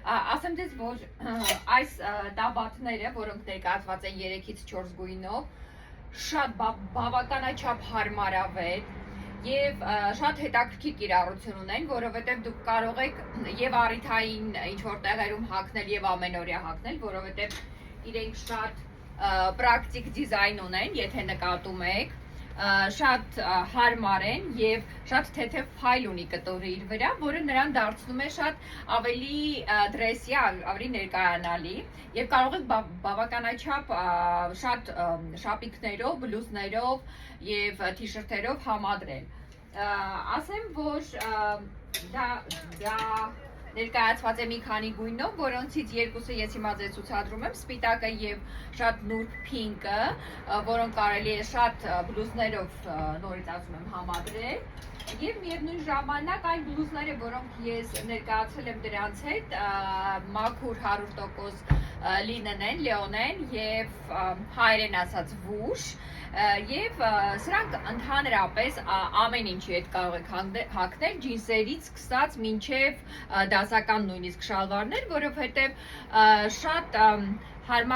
ասեմ ձեզ, որ այս տաբատները, որոնք ներկայացված են 3-ից 4 գույնով, շատ բավականաչափ հարմարավետ եւ շատ հետաքրքիր կիրառություն ունեն, որովհետեւ դուք կարող եք եւ առիթային ինչ-որ տեղերում հագնել եւ ամենօրյա հագնել, որովհետեւ իրենք շատ պրակտիկ դիզայն ունեն, եթե նկատում եք, շատ հարմար են եւ շատ թեթև փայլ ունի կտորը իր վրա, որը նրան դարձնում է շատ ավելի դրեսի, ավելի ներկայանալի եւ կարող եք բավականաչափ շատ շապիկներով, բլուզներով եւ թիշերթերով համադրել։ Ասեմ, որ դա ներկայացված է մի քանի գույնով, որոնցից երկուսը ես հիմա ձեզ ցուցադրում եմ, սպիտակը եւ շատ նուրբ փինկը, որոնք կարելի է շատ բլուզներով նորից ասում եմ համադրել։ Եվ միևնույն ժամանակ այն բլուզները, որոնք ես ներկայացրել եմ դրանց հետ, մաքուր 100% լինեն են, լեոն են եւ հայերեն ասած վուշ, եւ սրանք ընդհանրապես ամեն ինչի հետ կարող եք հագնել, ջինսերից սկսած մինչեւ դասական նույնիսկ շալվարներ, որովհետեւ շատ հարմար